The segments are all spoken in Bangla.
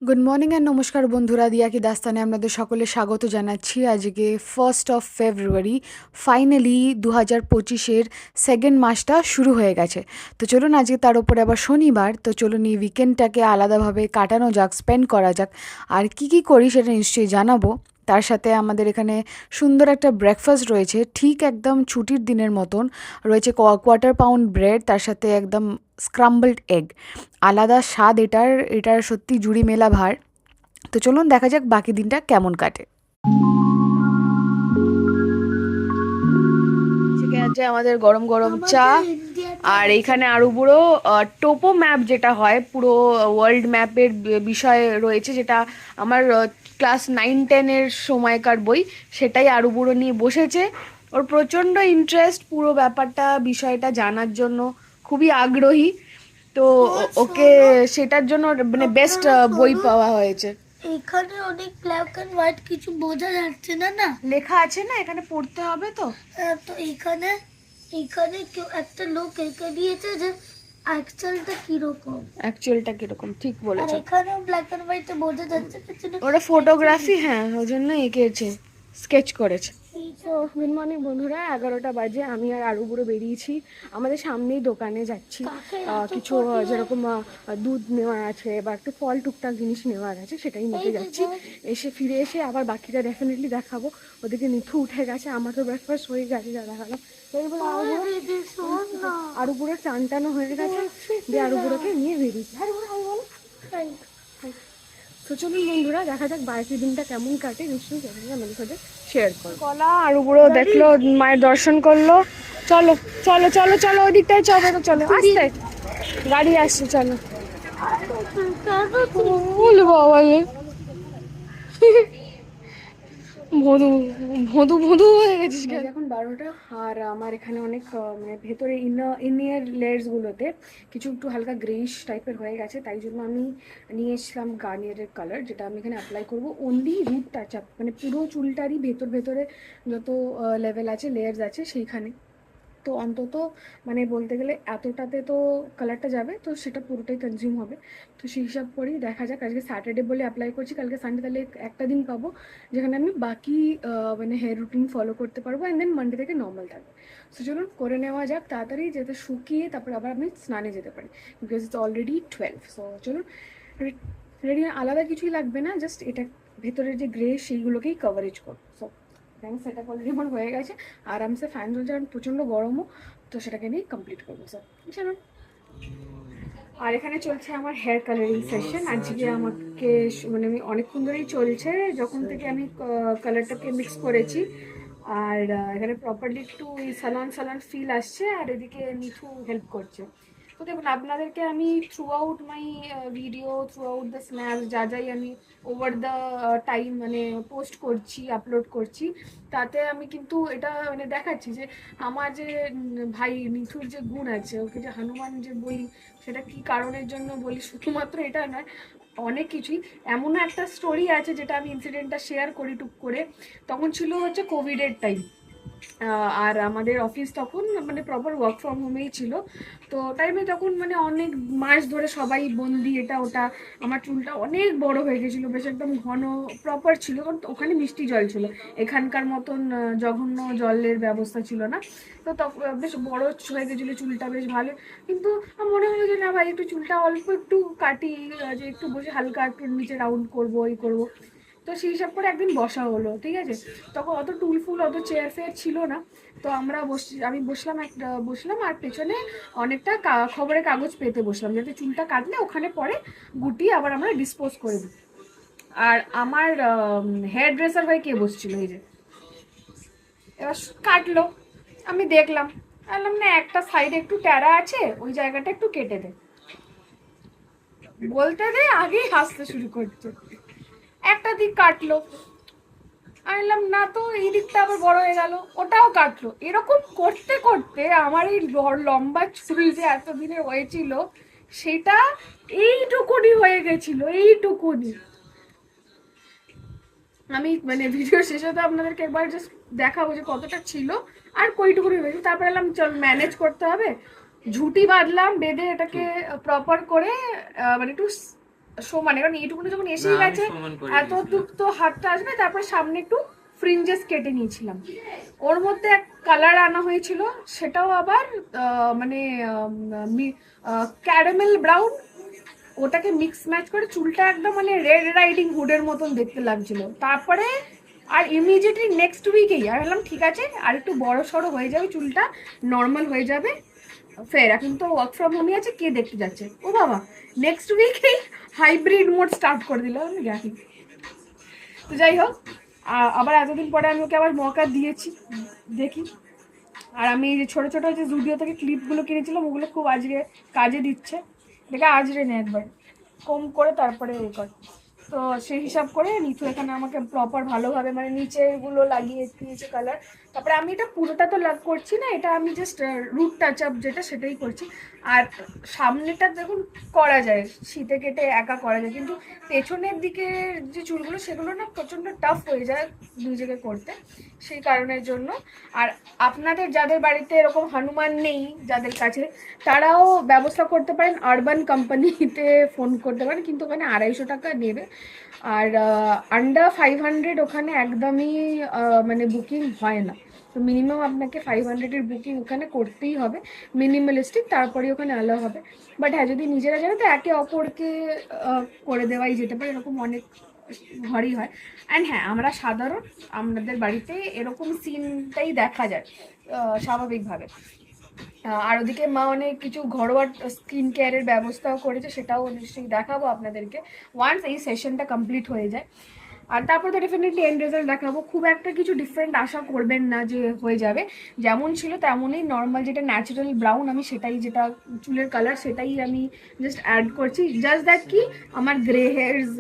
গুড মর্নিং অ্যান্ড নমস্কার বন্ধুরা, দিয়া কি দাস্তানে আপনাদের সকলে স্বাগত জানাচ্ছি। আজকে 1 ফেব্রুয়ারি, ফাইনালি 2025-এর সেকেন্ড মাসটা শুরু হয়ে গেছে। তো চলুন আজকে তার উপরে আবার শনিবার, তো চলুন এই উইকেন্ডটাকে আলাদাভাবে কাটানো যাক, স্পেন্ড করা যাক। আর কি কি করি সেটা নিশ্চয়ই জানাবো। তার সাথে আমাদের এখানে সুন্দর একটা ব্রেকফাস্ট রয়েছে, ঠিক একদম ছুটির দিনের মতন। রয়েছে কোয়ার্টার পাউন্ড ব্রেড, তার সাথে একদম স্ক্রাম্বলড এগ। আলাদা স্বাদ এটার, এটার সত্যি জুড়ি মেলা ভার। তো চলুন দেখা যাক বাকি দিনটা কেমন কাটে। থেকে আছে আমাদের গরম গরম চা। আর এইখানে আরো বুড়ো টোপো ম্যাপ যেটা হয়, পুরো ওয়ার্ল্ড ম্যাপের বিষয় রয়েছে, যেটা আমার ক্লাস 9-10-এর সময়কার বই, সেটাই আরো বুড়ো নিয়ে বসেছে। ওর প্রচণ্ড ইন্টারেস্ট পুরো ব্যাপারটা, বিষয়টা জানার জন্য খুবই আগ্রহী। তো ওকে সেটার জন্য মানে বেস্ট বই পাওয়া হয়েছে। এখানে অনেক ব্ল্যাক এন্ড হোয়াইট, কিছু বোঝা যাচ্ছে না। না লেখা আছে না, এখানে পড়তে হবে তো। তো এখানে এখানে কেউ একটা লোক এঁকে দিয়েছে যে অ্যাকচুয়ালটা কিরকম, ঠিক আর বলেছো। এখানেও ব্ল্যাক এন্ড হোয়াইটে বোঝা যাচ্ছে পেছনে ওরা ফটোগ্রাফি, হ্যাঁ, ওই জন্য এঁকেছে, স্কেচ করেছে। তো গুড মর্নিং বন্ধুরা, 11টা বাজে। আমি আর আরু বুড়ো বেরিয়েছি, আমাদের সামনেই দোকানে যাচ্ছি। কিছু যেরকম দুধ নেওয়ার আছে বা একটু ফল টুকটাক জিনিস নেওয়ার আছে, সেটাই নিতে যাচ্ছি। এসে ফিরে এসে আবার বাকিটা ডেফিনেটলি দেখাবো। ওদিকে নিথু উঠে গেছে, আমার তো ব্রেকফাস্ট হয়ে গেছে, যা দেখালাম। আরু বুড়ো চান টানো হয়ে গেছে, দিয়ে আরু বুড়োকে নিয়ে বেরিয়েছি। আরু বুড়ো হাই বলো। তো চলুন বন্ধুরা, দেখা যাক বাকি দিনটা কেমন কাটে, নিশ্চয়ই সেখানে আমাদের সাথে শেয়ার করো। কলা আর বুড়ো দেখলো, মায়ের দর্শন করলো। চলো চলো চলো চলো, ওই দিকটায় চলো, তো চলো, আসতে গাড়ি আসছে, চলো। বলবো বলে ভদু ভদু ভদু হয়ে গেছিস। এখন 12টা, আর আমার এখানে অনেক মানে ভেতরে ইনার লেয়ার্সগুলোতে কিছু একটু হালকা গ্রেইশ টাইপের হয়ে গেছে, তাই জন্য আমি নিয়ে এসলাম গার্নিয়ারের কালার, যেটা আমি এখানে অ্যাপ্লাই করবো অনলি রুট টাচ আপ, মানে পুরো চুলটারই ভেতরে যত লেভেল আছে, লেয়ার্স আছে সেইখানে। তো অন্তত মানে বলতে গেলে এতটাতে তো কালারটা যাবে, তো সেটা পুরোটাই কনজিউম হবে। তো সেই হিসাব করেই দেখা যাক, আজকে স্যাটারডে বলে অ্যাপ্লাই করছি, কালকে সানডে, তাহলে একটা দিন পাবো যেখানে আমি বাকি মানে হেয়ার রুটিন ফলো করতে পারবো, অ্যান্ড দেন মানডে থেকে নর্মাল থাকবে। সো চলুন করে নেওয়া যাক তাড়াতাড়ি, যাতে শুকিয়ে তারপর আবার আমি স্নানে যেতে পারি, বিকজ ইটস অলরেডি 12। সো চলুন, রেডি আলাদা কিছুই লাগবে না, জাস্ট এটা ভেতরের যে গ্রে সেইগুলোকেই কভারেজ করবো। সো থ্যাংকস, সেটা অলরেডি আমার হয়ে গেছে। আরামসে ফ্যান চলছে, কারণ প্রচণ্ড গরমও, তো সেটাকে নিয়েই কমপ্লিট করবো। স্যার চলুন। আর এখানে চলছে আমার হেয়ার কালারিং সেশন। আজকে আমাকে মানে আমি অনেকক্ষণ ধরেই চলছে, যখন থেকে আমি কালারটাকে মিক্স করেছি। আর এখানে প্রপারলি একটু সালান সালান ফিল আসছে, আর এদিকে মিঠু হেল্প করছে। তো দেখুন, আপনাদেরকে আমি throughout my video, throughout the snaps, যা যাই আমি ওভার দ্য টাইম মানে পোস্ট করছি, আপলোড করছি, তাতে আমি কিন্তু এটা মানে দেখাচ্ছি যে আমার যে ভাই নিথুর যে গুণ আছে, ওকে যে হনুমান যে বলি, সেটা কি কারণের জন্য বলি, শুধুমাত্র এটা নয়, অনেক কিছুই। এমনও একটা স্টোরি আছে যেটা আমি ইনসিডেন্টটা শেয়ার করি টুক করে। তখন ছিল হচ্ছে কোভিডের টাইম, আর আমাদের অফিস তখন মানে প্রপার ওয়ার্ক ফ্রম হোমেই ছিল। তো টাইমে তখন মানে অনেক মাস ধরে সবাই বন্দি, এটা ওটা। আমার চুলটা অনেক বড় হয়ে গেছিলো, বেশ একদম ঘন প্রপার ছিল, কারণ ওখানে মিষ্টি জল ছিল, এখানকার মতন জঘন্য জলের ব্যবস্থা ছিল না। তো তখন বেশ বড় হয়ে গেছিলো চুলটা, বেশ ভালো। কিন্তু আমার মনে হলো যে না ভাই, একটু চুলটা অল্প একটু কাটি, যে একটু বসে হালকা একটু নিচে রাউন্ড করবো, এই করবো। তো সেই হিসাব করে একদিন বসা হলো, ঠিক আছে। তখন অত টুল ফুল, অত চেয়ার ফেয়ার ছিল না। তো আমি বসলাম, আর পেছনে অনেকটা খবরের কাগজ পেতে বসলাম, যাতে চুলটা কাটলে ওখানে পরে গুটিয়ে আবার আমরা ডিসপোজ করে দিই। আর আমার হেয়ার ড্রেসার হয়ে কে বসছিল, এই যে এবার কাটলো, আমি দেখলাম, বললাম না একটা সাইডে একটু ট্যারা আছে, ওই জায়গাটা একটু কেটে দে। বলতে দে আগেই হাসতে শুরু করছে। একটা দিক কাটলো, আনলাম না, তো এই দিকটা আবার বড় হয়ে গেল, ওটাও কাটলো। এরকম করতে করতে আমার এই লম্বা চুল যে এতদিনে হয়েছিল, সেটা এইটুকুনি হয়ে গেছিল, এইটুকুনি। আমি মানে ভিডিও শেষে তো আপনাদেরকে একবার জাস্ট দেখাবো যে কতটা ছিল আর কইটুকুনি হয়েছে। তারপর এলাম চল ম্যানেজ করতে হবে, ঝুটি বাঁধলাম, বেঁধে এটাকে প্রপার করে মানে একটু সমানে, কারণ এইটুকুনি যখন এসেই গেছে এত দূর তো হাতটা আসবে। তারপরে সামনে একটু ফ্রিঞ্জেস কেটে নিয়েছিলাম। ওর মধ্যে এক কালার আনা হয়েছিল, সেটাও আবার মানে ক্যারামেল ব্রাউন, ওটাকে মিক্স ম্যাচ করে চুলটা একদম মানে রেড রাইডিং হুডের মতন দেখতে লাগছিল। তারপরে আর ইমিডিয়েটলি নেক্সট উইকেই আমি বললাম ঠিক আছে, আর একটু বড় সড়ো হয়ে যাবে চুলটা, নর্মাল হয়ে যাবে, ফের এখন তো ওয়ার্ক ফ্রম হোমই আছে, কে দেখতে যাচ্ছে। ও বাবা, নেক্সট উইকেই হাইব্রিড মোড স্টার্ট করে দিল, আমি জানি। তো যাই হোক, আবার এতদিন পরে আমি ওকে আবার মৌকা দিয়েছি, দেখি। আর আমি এই যে ছোটো ছোটো যে জুডিও থেকে ক্লিপগুলো কিনেছিলাম, ওগুলো খুব আজকে কাজে দিচ্ছে। দেখে আজরে নে একবার কম করে তারপরে এ কর। তো সেই হিসাব করে নিচু এখানে আমাকে প্রপার ভালোভাবে মানে নিচেগুলো লাগিয়ে দিয়েছে কালার। তারপরে আমি এটা পুরোটা তো লাগ করছি না, এটা আমি জাস্ট রুট টাচ আপ যেটা সেটাই করছি। আর সামনেটা দেখুন করা যায়, শীতে কেটে একা করা যায়, কিন্তু পেছনের দিকে যে চুলগুলো সেগুলো না প্রচণ্ড টাফ হয়ে যায় দুই জায়গায় করতে, সেই কারণের জন্য। আর আপনাদের যাদের বাড়িতে এরকম হনুমান নেই যাদের কাছে, তারাও ব্যবস্থা করতে পারেন, আরবান কোম্পানিতে ফোন করতে পারেন, কিন্তু ওখানে 250 টাকা নেবে। আর আন্ডার 500 ওখানে একদমই মানে বুকিং হয় না। তো মিনিমাম আপনাকে 500-এর বুকিং ওখানে করতেই হবে, মিনিমালিস্টিক, তারপরে ওখানে অ্যালাউ হবে। বাট হ্যাঁ, যদি নিজেরা জানে তো একে অপরকে করে দেওয়াই যেতে পারে, এরকম অনেক ঘরই হয়। অ্যান্ড হ্যাঁ, আমরা সাধারণ আমাদের বাড়িতে এরকম সিনটাই দেখা যায় স্বাভাবিকভাবে। আর ওদিকে মা অনেক কিছু ঘরোয়া স্কিন কেয়ারের ব্যবস্থাও করেছে, সেটাও নিশ্চয়ই দেখাবো আপনাদেরকে ওয়ান্স এই সেশনটা কমপ্লিট হয়ে যায়। আর তারপর তো ডেফিনেটলি এন্ড রেজাল্ট দেখাবো। খুব একটা কিছু ডিফারেন্ট আশা করবেন না যে হয়ে যাবে, যেমন ছিল তেমনই নর্মাল, যেটা ন্যাচারাল ব্রাউন আমি সেটাই, যেটা চুলের কালার সেটাই আমি জাস্ট অ্যাড করছি। জাস্ট দ্যাট কি আমার গ্রে হেয়ার্স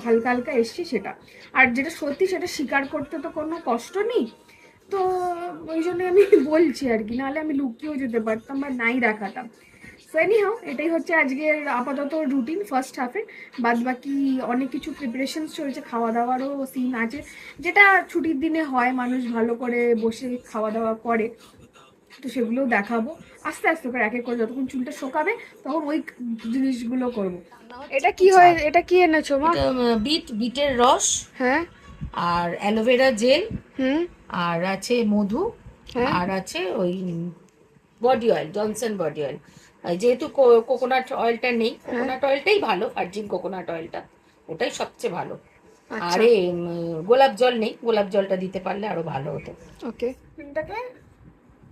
হালকা হালকা এসছে সেটা। আর যেটা সত্যি সেটা স্বীকার করতে তো কোনো কষ্ট নেই, তো ওই জন্য আমি বলছি আর কি, নাহলে আমি লুকিয়েও যেতে পারতাম বা নাই দেখাতাম। সো এনিহাও, এটাই হচ্ছে আজকের আপাতত রুটিন ফার্স্ট হাফে। বাদ বাকি অনেক কিছু প্রিপারেশনস চলছে, খাওয়া দাওয়ারও সিন আছে, যেটা ছুটির দিনে হয়, মানুষ ভালো করে বসে খাওয়া দাওয়া করে, তো সেগুলোও দেখাবো আস্তে আস্তে করে, এক এক করে যতক্ষণ চুলটা শোকাবে তখন ওই জিনিসগুলো করবো। এটা কি হয়, এটা কি এনেছো মা? বিটের রস, হ্যাঁ, আর অ্যালোভেরা জেল, হুম, আর আছে মধু, হ্যাঁ, আর আছে ওই body oil, Johnson body oil. যেহেতু কোকোনাট অয়েলটা নেই, কোকোনাট অয়েলটাই ভালো, ভার্জিন কোকোনাট অয়েলটা, ওটাই সবচেয়ে ভালো। আচ্ছা, আরে গোলাপ জল নেই, গোলাপ জলটা দিতে পারলে আরো ভালো হতো। ওকে।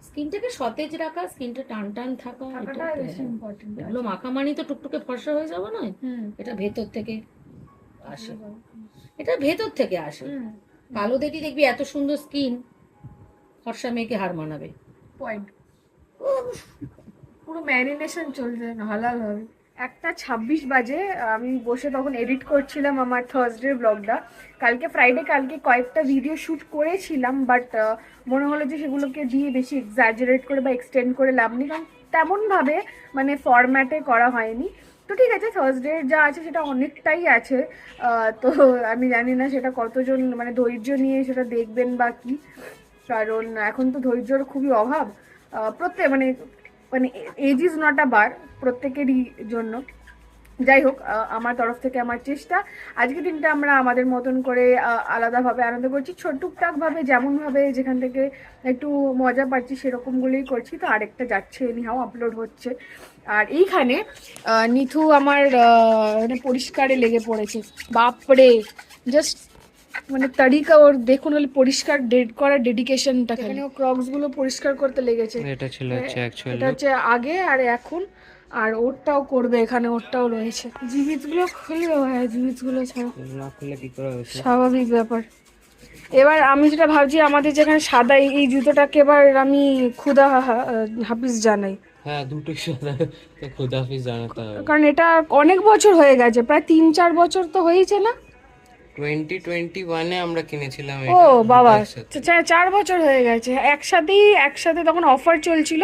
স্কিনটাকে সতেজ রাখা, স্কিনটা টান টান থাকা, থাকাটা বেশি ইম্পর্টেন্ট। এগুলো মাখামানি তো টুকটুকে ফর্সা হয়ে যাবে না, হুম, এটা ভেতর থেকে আসে, এটা ভেতর থেকে আসে। কালো দেখবি এত সুন্দর স্কিন, ফর্সা মেয়েকে হার মানাবে। পয়েন্ট। পুরো ম্যারিনেশন চলছে হালাল হবে। 1:26 বাজে, আমি বসে তখন এডিট করছিলাম আমার থার্সডে ব্লগটা। কালকে ফ্রাইডে, কালকে কয়েকটা ভিডিও শ্যুট করেছিলাম, বাট মনে হলো যে সেগুলোকে দিয়ে বেশি এক্সাজারেট করে বা এক্সটেন্ড করে লাভ নেই, কারণ তেমনভাবে মানে ফরম্যাটে করা হয়নি। তো ঠিক আছে, থার্সডে যা আছে সেটা অনেকটাই আছে। তো আমি জানি না সেটা কতজন মানে ধৈর্য নিয়ে সেটা দেখবেন বা কি, কারণ এখন তো ধৈর্যর খুবই অভাব প্রত্যেক মানে মানে এজ ইজ নট আ বার প্রত্যেকেরই জন্য। যাই হোক, আমার তরফ থেকে আমার চেষ্টা, আজকের দিনটা আমরা আমাদের মতন করে আলাদাভাবে আনন্দ করছি, টুকটাকভাবে যেমনভাবে যেখান থেকে একটু মজা পাচ্ছি সেরকমগুলোই করছি। তো আরেকটা যাচ্ছে এনিহাও, আপলোড হচ্ছে। আর এইখানে নিথু আমার মানে পরিষ্কারে লেগে পড়েছে, বাপরে, জাস্ট মানে তারিকা ওর দেখুন, হলে পরিষ্কার করার ডেডিকেশনটা, এখানে ও ক্রক্স গুলো পরিষ্কার করতে লেগেছে। এটা ছিল হচ্ছে অ্যাকচুয়ালি, এটা হচ্ছে আগে আর এখন, আর ওরটাও করবে, এখানে ওরটাও রয়েছে। জিনিস গুলো খুলবে, হ্যাঁ জিনিস গুলো ছাড়া না খুললে কি করে হতো? স্বাভাবিক ব্যাপার। এবার আমি যেটা ভাবছি, আমাদের যেখানে সাদা এই জুতোটাকে এবার আমি খুদা হাফিজ জানাই। হ্যাঁ, দুটোই সাদা, তো খোদাফিজ জানাতে হবে। কারণ এটা অনেক বছর হয়ে গেছে, প্রায় 3-4 বছর তো হয়েছে না? 2021-এ আমরা কিনেছিলাম ও এটা, বাবা, দুটো একসাথে। 4 বছর হয়ে গেছে একসাথে তখন অফার চলছিল,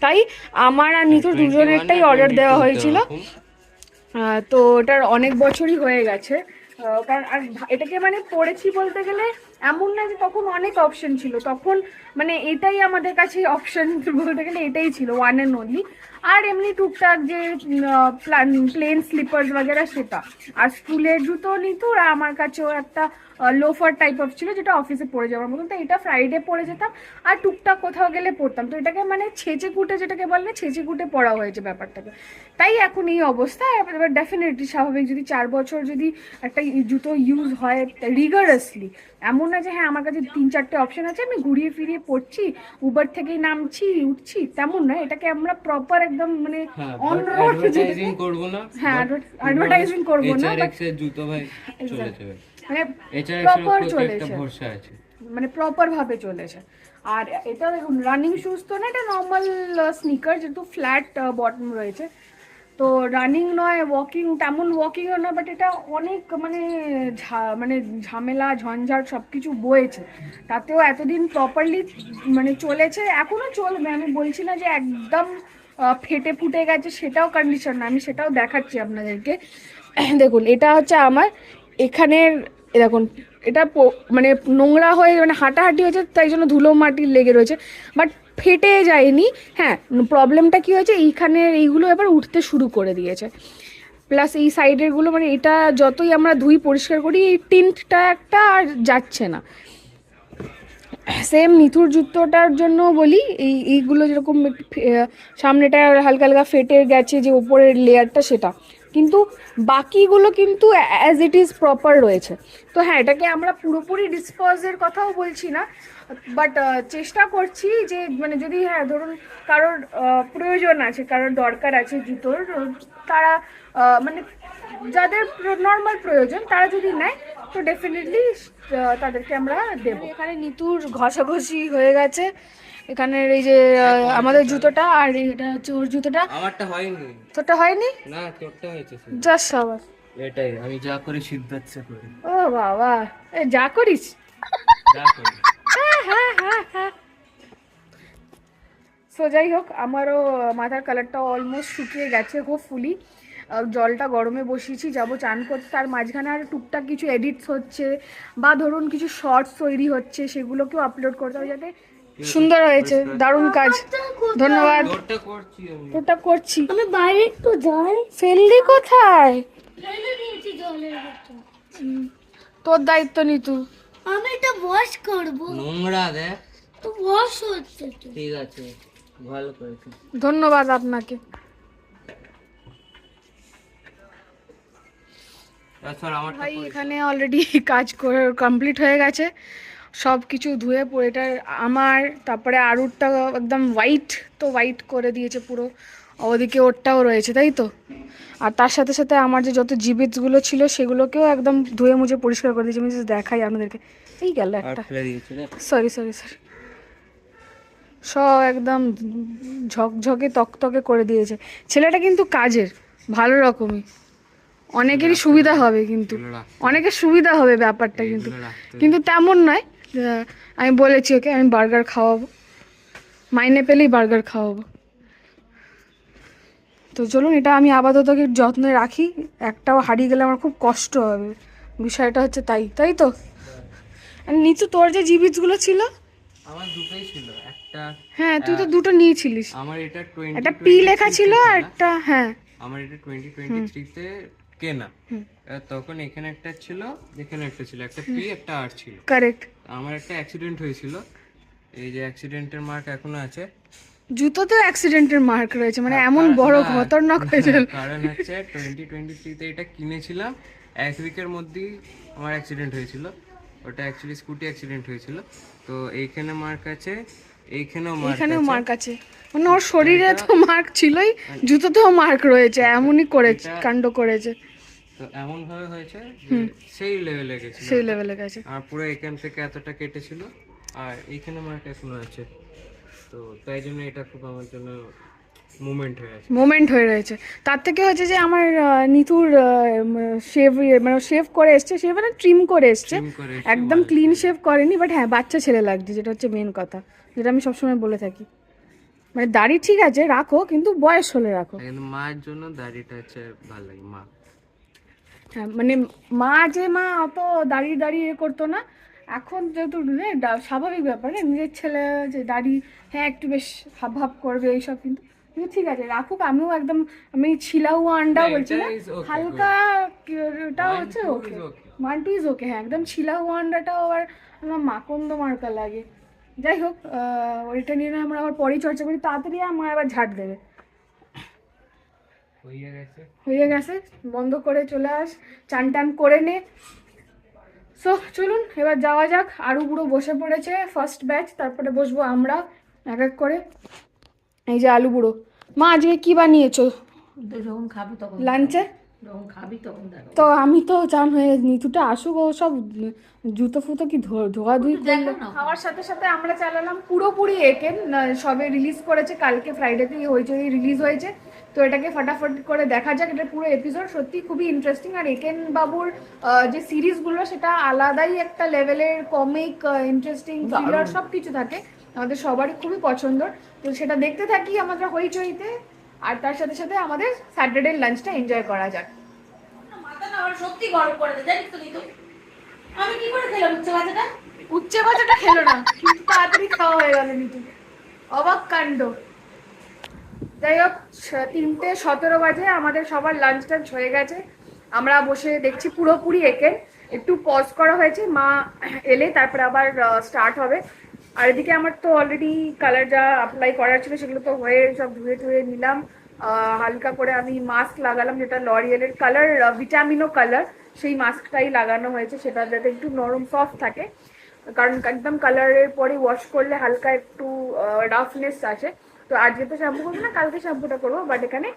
তাই আমার আর নিতুর দুজনেরটাই অর্ডার দেওয়া হয়েছিল। তো ওটার অনেক বছরই হয়ে গেছে, কারণ আর এটাকে মানে পড়েছি বলতে গেলে এমন না যে তখন অনেক অপশন ছিল, তখন মানে এটাই আমাদের কাছে অপশন বলতে গেলে এটাই ছিল ওয়ান অ্যান্ড অনলি। আর এমনি টুকটাক যে প্লেন স্লিপার্স वगैरह সেটা। আর স্কুলের জুতো নিতুর, আর আমার কাছেও একটা লোফার টাইপ অফ ছিল যেটা অফিসে পরে যাওয়ার মতন, তো এটা ফ্রাইডে পরে যেতাম আর টুকটাক কোথাও গেলে পরতাম। তো এটাকে মানে ছেঁচে কুটে, যেটাকে বলে ছেঁচে কুটে পড়া হয়েছে ব্যাপারটাকে, তাই এখন এই অবস্থা। এবার ডেফিনেটলি স্বাভাবিক, যদি 4 বছর যদি একটা জুতো ইউজ হয় রিগারাসলি, এমন না যে হ্যাঁ আমার কাছে 3-4টে অপশন আছে আমি ঘুরিয়ে ফিরিয়ে পড়ছি, উবার থেকেই নামছি উঠছি, তেমন না। এটাকে আমরা প্রপার একদম মানে অন রোড অ্যাডভার্টাইজিং করব না, হ্যাঁ অ্যাডভার্টাইজিং করবো না, HRX এর জুতো ভাই চলে যাবে, মানে HRX এর প্রপার উপর চলেছে, একটা ভরসা আছে। মানে প্রপার ভাবে চলেছে। আর এটা দেখুন রানিং শুজ তো না, এটা নর্মাল স্নিকার, যেহেতু ফ্ল্যাট বটম রয়েছে, তো রানিং নয়, ওয়াকিং তেমন ওয়াকিংও না, বাট এটা অনেক মানে মানে ঝামেলা ঝঞ্ঝাট সব কিছু বয়েছে, তাতেও এতদিন প্রপারলি মানে চলেছে, এখনও চলবে। আমি বলছি না যে একদম ফেটে ফুটে গেছে, সেটাও কন্ডিশন না, আমি সেটাও দেখাচ্ছি আপনাদেরকে। দেখুন এটা হচ্ছে আমার এখানের, দেখুন এটা মানে নোংরা হয়ে মানে হাঁটাহাঁটি হয়েছে, তাই জন্য ধুলো মাটি লেগে রয়েছে, বাট ফেটে যায়নি। হ্যাঁ, প্রবলেমটা কি হয়েছে, এইখানের এইগুলো এবার উঠতে শুরু করে দিয়েছে, প্লাস এই সাইডেরগুলো মানে এটা যতই আমরা ধুই পরিষ্কার করি, এই টিন্টটা একটা আর যাচ্ছে না। সেম নিথুর জুতোটার জন্য বলি, এইগুলো যেরকম সামনেটা হালকা হালকা ফেটে গেছে যে ওপরের লেয়ারটা, সেটা কিন্তু বাকিগুলো কিন্তু অ্যাজ ইট ইজ প্রপার রয়েছে। তো হ্যাঁ, এটাকে আমরা পুরোপুরি ডিসপোজের কথাও বলছি না, বাট চেষ্টা করছি যে মানে যদি হ্যাঁ ধরুন কারোর প্রয়োজন আছে, কারোর দরকার আছে জুতোর, তারা মানে যাদের নর্মাল প্রয়োজন তারা যদি নেয় তো ডেফিনেটলি তাদেরকে আমরা দেব। এখানে নিতুর ঘষাঘষি হয়ে গেছে, এখানের এই যে আমাদের জুতোটা, আর এটা হচ্ছে ওর জুতোটা। আমারটা হয়নি, তোরটা হয়নি? না তোরটা হয়েছে। জাস্ট আবার এটাই আমি যা করি সিদ্ধার্থ করি, ও বাবা, যা করিস। যা করি। সো যাই হোক, আমারও মাথার কালারটা অলমোস্ট শুকিয়ে গেছে হোপফুলি। জলটা গরমে বসিয়েছি, যাবো চান করতে, তার মাঝখানে আর টুকটাক কিছু এডিটস হচ্ছে, বা ধরুন কিছু শর্টস তৈরি হচ্ছে, সেগুলোকেও আপলোড করতে হবে, যাতে সুন্দর হয়েছে, দারুণ কাজ, ধন্যবাদ। তোরটা করছি আমি, তোরটা করছি। আমি বাইরে একটু যাই, ফেললি কোথায়? ফেলে দিয়েছি জলের বোতল। তোর দায়িত্ব নিতু। আমি এটা ওয়াশ করবো, নোংরা দেখ। তো ওয়াশ হচ্ছে তো। ঠিক আছে, ভালো করেছি, ধন্যবাদ আপনাকে। তাছাড়া আমারটা ভাই এখানে অলরেডি কাজ করে কমপ্লিট হয়ে গেছে, সব কিছু ধুয়ে পড়ে, এটা আমার, তারপরে আরুরটা একদম হোয়াইট, তো হোয়াইট করে দিয়েছে পুরো, ওদিকে ওরটাও রয়েছে, তাই তো। আর তার সাথে সাথে আমার যে যত জিবিটসগুলো ছিল সেগুলোকেও একদম ধুয়ে মুছে পরিষ্কার করে দিয়েছি। আমি just দেখাই আপনাদেরকে, এই গেল আর একটা, ফেলে দিয়েছি রে। সরি সব একদম ঝকঝকে তকতকে করে দিয়েছে। ছেলেটা কিন্তু কাজের, ভালো রকমই, অনেকেরই সুবিধা হবে, কিন্তু অনেকের সুবিধা হবে ব্যাপারটা, কিন্তু কিন্তু তেমন নয়। আমি বলেছি ওকে আমি বার্গার খাওয়াবো, মাইনে পেলেই বার্গার খাওয়াবো। তো চলুন, এটা আমি আপাতত যত্নে রাখি, একটাও হারিয়ে গেলে আমার খুব কষ্ট হবে, বিষয়টা হচ্ছে তাই তো। আর নিচু তোর যে জিবিসগুলো ছিল, আমার দুটোই ছিল, একটা হ্যাঁ তুই তো দুটো নিয়েছিলিস, আমার এটা 20 একটা পি লেখা ছিল আর একটা, হ্যাঁ আমার এটা 2023 তে কেনা। তখন এখানে একটা ছিল, এখানে একটা ছিল, একটা পি একটা আর ছিল। কারেক্ট। আমার একটা অ্যাক্সিডেন্ট হয়েছিল, এই যে অ্যাক্সিডেন্টের মার্ক এখনো আছে। জুতোতেও অ্যাক্সিডেন্টের মার্ক রয়েছে, মানে এমন বড় খতরনাক হয়েছিল। কারণ হচ্ছে 2023 তে এটা কিনেছিলাম, এক উইকের মধ্যেই আমার অ্যাক্সিডেন্ট হয়েছিল। ওটা অ্যাকচুয়ালি স্কুটি অ্যাক্সিডেন্ট হয়েছিল। তো এইখানে মার্ক আছে, এইখানেও মার্ক আছে, মানে ওর শরীরে তো মার্ক ছিলই, জুতোতেও মার্ক রয়েছে, এমনই করেছে, কাণ্ড করেছে। তো এমন ভাবে হয়েছে যে সেই লেভেলে গেছিল, সেই লেভেলে গেছে। আর পুরো এখান থেকে এতটা কেটেছিল, আর এইখানে মার্ক এখনো আছে। তো তাই জন্য এটা খুব আমার জন্য মোমেন্ট হয়ে রয়েছে। তার থেকে হচ্ছে যে আমার নিতুর শেভ করে এসছে, শেভ মানে ট্রিম করে এসছে, একদম ক্লিন শেভ করেনি, বাট হ্যাঁ বাচ্চা ছেলে লাগছে, যেটা হচ্ছে মেন কথা, যেটা আমি সবসময় বলে থাকি। মানে দাড়ি ঠিক আছে রাখো, কিন্তু বয়স হলে রাখো। কিন্তু মায়ের জন্য দাড়িটা হচ্ছে ভালো লাগে, মা। হ্যাঁ মানে মা অত দাড়ি করতো না, এখন যেহেতু স্বাভাবিক ব্যাপার না, নিজের ছেলে যে দাড়ি হ্যাঁ একটু বেশ হাব করবে এইসব, কিন্তু কিন্তু ঠিক আছে রাখুক, আমিও একদম আমি ছিলাও আন্ডা বলছি না, এটা is okay, হালকা ওটা One, হচ্ছে two okay, is okay. 1 2 is okay, হ্যাঁ একদম ছিলাও আন্ডাটাও আবার আমার মাকন্দ মার্কা লাগে। যাই হোক ওইটা নিয়ে না আমরা আবার পরেই চর্চা করি, তাড়াতাড়ি আমার আবার ঝাড় দেবে। হয়ে গেছে, বন্ধ করে চলে আস, চান টান করে নে। সো চলুন এবার যাওয়া যাক। আরু বুড়ো বসে পড়েছে ফার্স্ট ব্যাচ, তারপরে বসবো আমরা এক এক করে। এই যে আলু বুড়ো, মা আজকে কি বানিয়েছো তো যখন খাবি তখন লাঞ্চে? যখন খাবি তখন দেখো। তো আমি তো চান হয়ে নিতুটা আসুক, ও সব জুতো ফুতো কি ধোয়াধুয়ি করলো। খাওয়ার সাথে সাথে আমরা চালালাম পুরোপুরি একেন, সবে রিলিজ করেছে, কালকে ফ্রাইডেতেই হয়েছে, রিলিজ হয়েছে। তো এটাকে ফটাফট করে দেখা যাক, এটা পুরো এপিসোড সত্যি খুবই ইন্টারেস্টিং। আর একেন বাবুর যে সিরিজগুলো সেটা আলাদাই একটা লেভেলের, কমিক, ইন্টারেস্টিং, থ্রিলার সব কিছু থাকে, আমাদের সবারই খুবই পছন্দর। তো সেটা দেখতে থাকি আমরা হইচইতে, আর তার সাথে সাথে আমাদের স্যাটারডে লাঞ্চটা এনজয় করা যাক। মাথা না আমার সত্যি গরম করে দেয়, জানিস তো নিতু? আমি কি করে খেলাম উচ্চ ভাজাটা? উচ্চে ভাজাটা খেলো না, কিন্তু তাড়াতাড়ি খাওয়া হয়ে গেল নিতু, অবাক কাণ্ড। যাই হোক 3:17 বাজে, আমাদের সবার লাঞ্চ টাঞ্চ হয়ে গেছে, আমরা বসে দেখছি পুরোপুরি একেন। একটু পজ করা হয়েছে, মা এলে তারপরে আবার স্টার্ট হবে। আর এদিকে আমার তো অলরেডি কালার যা অ্যাপ্লাই করার ছিল সেগুলো তো হয়ে সব ধুয়ে টুয়ে নিলাম। হালকা করে আমি মাস্ক লাগালাম, যেটা লরিয়েলের কালার ভিটামিনো কালার, সেই মাস্কটাই লাগানো হয়েছে, সেটা যাতে একটু নরম সফট থাকে, কারণ একদম কালারের পরে ওয়াশ করলে হালকা একটু রাফনেস আসে। তো আজকে তো শ্যাম্পু করবো না, কালকে শ্যাম্পুটা করবো, বাট এখানে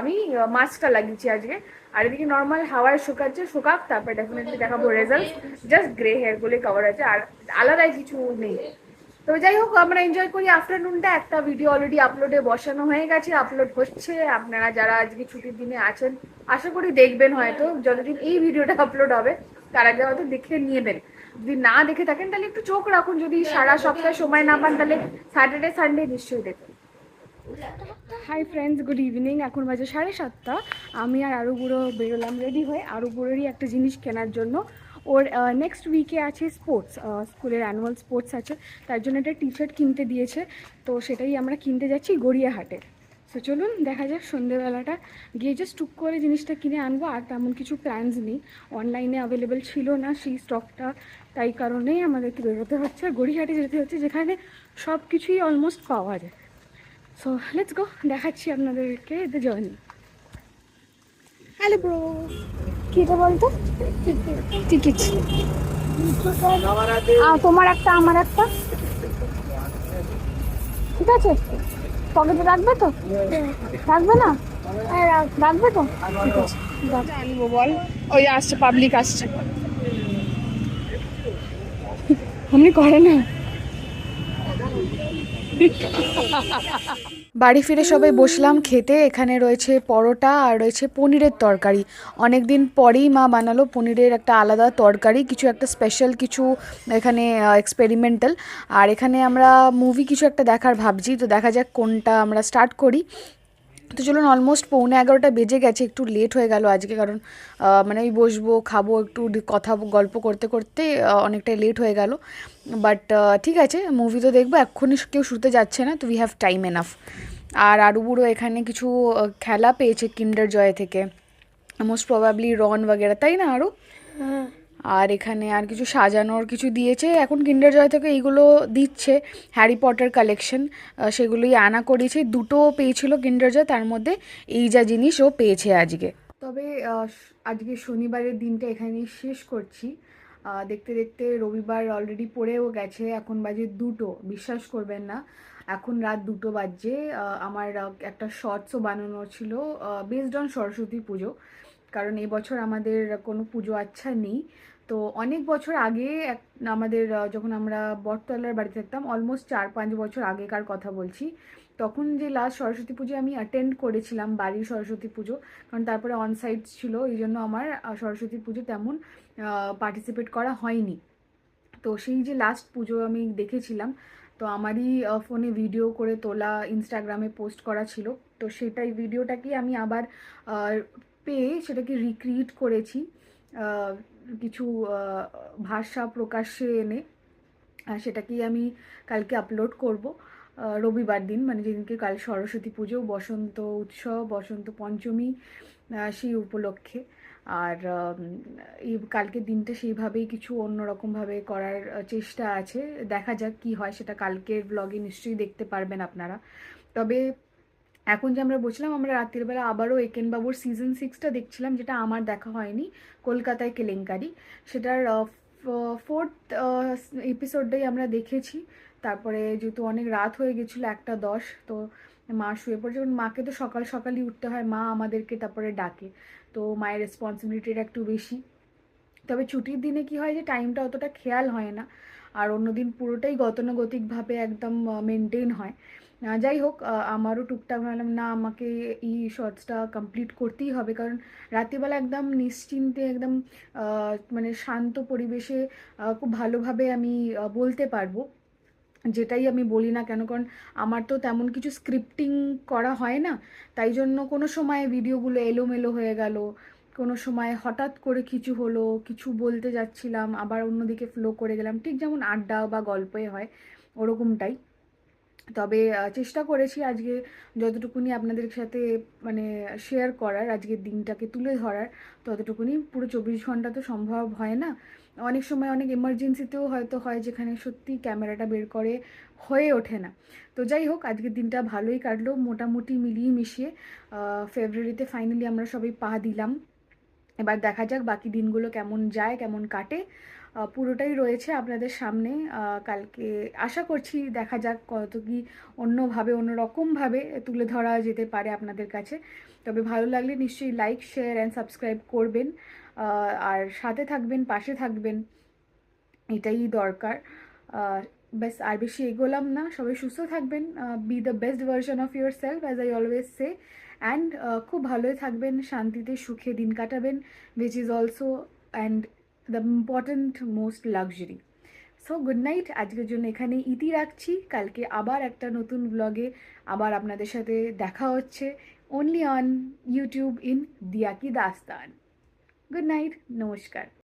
আমি মাস্কটা লাগিয়েছি আজকে। আর এদিকে নর্মাল হাওয়ায় শুকাচ্ছে, শুকাক তারপরে ডেফিনেটলি দেখাবো রেজাল্ট। জাস্ট গ্রে হেয়ারগুলোই কভার আছে, আর আলাদাই কিছু নেই। তো যাই হোক আমরা এনজয় করি আফটারনুনটা। একটা ভিডিও অলরেডি আপলোডে বসানো হয়ে গেছে, আপলোড হচ্ছে। আপনারা যারা আজকে ছুটির দিনে আছেন আশা করি দেখবেন, হয়তো যতদিন এই ভিডিওটা আপলোড হবে তার আগে হয়তো দেখে নেবেন। যদি না দেখে থাকেন তাহলে একটু চোখ রাখুন, যদি সারা সপ্তাহে সময় না পান তাহলে স্যাটারডে সানডে নিশ্চয়ই দেখুন। Hi friends, good evening. এখন বাজে 7:30। আমি আর আরু বুড়ো বেরোলাম রেডি হয়ে আরু বুড়োরই একটা জিনিস কেনার জন্য। ওর নেক্সট উইকে আছে স্পোর্টস, স্কুলের অ্যানুয়াল স্পোর্টস আছে, তার জন্য একটা টি শার্ট কিনতে দিয়েছে। তো সেটাই আমরা কিনতে যাচ্ছি গড়িয়াহাটে। তো চলুন দেখা যাক, সন্ধ্যেবেলাটা গিয়ে জাস্ট টুক করে জিনিসটা কিনে আনবো। আর তেমন কিছু প্ল্যানস নেই, অনলাইনে অ্যাভেলেবেল ছিল না সেই স্টকটা, তাই কারণেই আমাদেরকে বেরোতে হচ্ছে, গড়িয়াহাটে যেতে হচ্ছে, যেখানে সব কিছুই অলমোস্ট পাওয়া যায়। সো লেটস গো, দেখাচ্ছি আপনাদেরকে দ্য জার্নি। হ্যালো ব্রো, কিটা বলতো? টিকিট। তোমার একটা আমার একটা, ঠিক আছে? পকেটে রাখবে তো? রাখবে না? রাখবে তো? ঠিক আছে আনবো, বল। ওই আসছে, পাবলিক আসছে, এমনি করে না। বাড়ি ফিরে সবাই বসলাম খেতে। এখানে রয়েছে পরোটা আর রয়েছে পনিরের তরকারি। অনেক দিন পরেই মা বানালো পনিরের একটা আলাদা তরকারি, কিছু একটা স্পেশাল কিছু এখানে এক্সপেরিমেন্টাল। আর এখানে আমরা মুভি কিছু একটা দেখার ভাবছি, তো দেখা যাক কোনটা আমরা স্টার্ট করি। তো চলুন, অলমোস্ট 11:15 বেজে গেছে, একটু লেট হয়ে গেল আজকে, কারণ মানে ওই বসবো খাবো একটু কথা গল্প করতে করতে অনেকটাই লেট হয়ে গেল। বাট ঠিক আছে, মুভি তো দেখবো, এক্ষুনি কেউ শুতে যাচ্ছে না, তো উই হ্যাভ টাইম এনাফ। আর আরু বুড়ো এখানে কিছু খেলা পেয়েছে কিন্ডার জয় থেকে, মোস্ট প্রবাবলি রন বগেরা, তাই না আরু? আর এখানে আর কিছু সাজানোর কিছু দিয়েছে, এখন কিন্ডার জয় থেকে এইগুলো দিচ্ছে, হ্যারি পটার কালেকশন, সেগুলোই আনা করেছে। দুটো পেয়েছিল কিন্ডার জয়, তার মধ্যে এই যা জিনিস ও পেয়েছে আজকে। তবে আজকে শনিবারের দিনটা এখানেই শেষ করছি। দেখতে দেখতে রবিবার অলরেডি পড়েও গেছে, এখন বাজে 2টো, বিশ্বাস করবেন না এখন রাত 2টো বাজছে। আমার একটা শর্টসও বানানো ছিল বেসড অন সরস্বতী পুজো, কারণ এবছর আমাদের কোনো পুজো আচ্ছা নেই। তো অনেক বছর আগে আমাদের যখন আমরা বটতলার বাড়িতে থাকতাম, অলমোস্ট 4-5 বছর আগেকার কথা বলছি, তখন যে লাস্ট সরস্বতী পুজো আমি অ্যাটেন্ড করেছিলাম, বাড়ির সরস্বতী পুজো, কারণ তারপরে অনসাইট ছিল, এই জন্য আমার সরস্বতী পুজো তেমন পার্টিসিপেট করা হয়নি। তো সেই যে লাস্ট পুজো আমি দেখেছিলাম, তো আমারই ফোনে ভিডিও করে তোলা, ইনস্টাগ্রামে পোস্ট করা ছিল, তো সেটাই ভিডিওটাকে আমি আবার পেয়ে সেটাকে রিক্রিয়েট করেছি কিছু ভাষা প্রকাশ্যে এনে, সেটাকেই আমি কালকে আপলোড করব। রবিবার দিন, মানে যেদিনকে কাল সরস্বতী পুজো, বসন্ত উৎসব, বসন্ত পঞ্চমী, সেই উপলক্ষে। আর এই কালকের দিনটা সেইভাবেই কিছু অন্যরকমভাবে করার চেষ্টা আছে, দেখা যাক কি হয়, সেটা কালকের ব্লগে নিশ্চয়ই দেখতে পারবেন আপনারা। তবে এখন যে আমরা বলছিলাম, আমরা রাতের বেলা আবারও একেন বাবুর সিজন 6টা দেখছিলাম, যেটা আমার দেখা হয়নি, কলকাতায় কেলেঙ্কারি, সেটার 4th এপিসোডটাই আমরা দেখেছি। তারপরে যেহেতু অনেক রাত হয়ে গেছিলো 1:10, তো মা শুয়ে পড়ে, যেমন মাকে তো সকাল সকালই উঠতে হয়, মা আমাদেরকে তারপরে ডাকে, তো মায়ের রেসপন্সিবিলিটিটা একটু বেশি। তবে ছুটির দিনে কি হয় যে টাইমটা অতটা খেয়াল হয় না, আর অন্যদিন পুরোটাই গতানুগতিকভাবে একদম মেনটেন হয়। যাই হোক, আমারও টুকটাক ভাবলাম না, আমাকে এই শর্টসটা কমপ্লিট করতেই হবে, কারণ রাত্রিবেলা একদম নিশ্চিন্তে, একদম মানে শান্ত পরিবেশে খুব ভালোভাবে আমি বলতে পারবো যেটাই আমি বলি না কেন, কারণ আমার তো তেমন কিছু স্ক্রিপ্টিং করা হয় না, তাই জন্য কোনো সময় ভিডিওগুলো এলোমেলো হয়ে গেল, কোনো সময় হঠাৎ করে কিছু হলো, কিছু বলতে যাচ্ছিলাম আবার অন্যদিকে ফ্লো করে গেলাম, ঠিক যেমন আড্ডা বা গল্পে হয় ওরকমটাই। তবে চেষ্টা করেছি আজকে যতটুকুনি আপনাদের সাথে মানে শেয়ার করার, আজকের দিনটাকে তুলে ধরার, ততটুকুনি। পুরো 24 ঘন্টা তো সম্ভব হয় না, অনেক সময় অনেক এমার্জেন্সিতেও হয়তো হয় যেখানে সত্যি ক্যামেরাটা বের করে হয়ে ওঠে না। তো যাই হোক, আজকের দিনটা ভালোই কাটলো মোটামুটি মিলিয়ে মিশিয়ে। ফেব্রুয়ারিতে ফাইনালি আমরা সবাই পা দিলাম, এবার দেখা যাক বাকি দিনগুলো কেমন যায়, কেমন কাটে। পুরোটাই রয়েছে আপনাদের সামনে। কালকে আশা করছি দেখা যাক কত কি অন্যভাবে, অন্যরকমভাবে তুলে ধরা যেতে পারে আপনাদের কাছে। তবে ভালো লাগলে নিশ্চয়ই লাইক, শেয়ার অ্যান্ড সাবস্ক্রাইব করবেন, আর সাথে থাকবেন, পাশে থাকবেন, এটাই দরকার। ব্যাস, আর বেশি এগোলাম না, সবাই সুস্থ থাকবেন, B the best version of your self as I always say, and খুব ভালোই থাকবেন, শান্তিতে সুখে দিন কাটাবেন, which is also and the important most luxury. So good night, আজকের জন্য এখানেই ইতি রাখছি। কালকে আবার একটা নতুন ব্লগে আবার আপনাদের সাথে দেখা হচ্ছে, অনলি অন ইউটিউব ইন দিয়া কি দাস্তান। গুড নাইট, নমস্কার।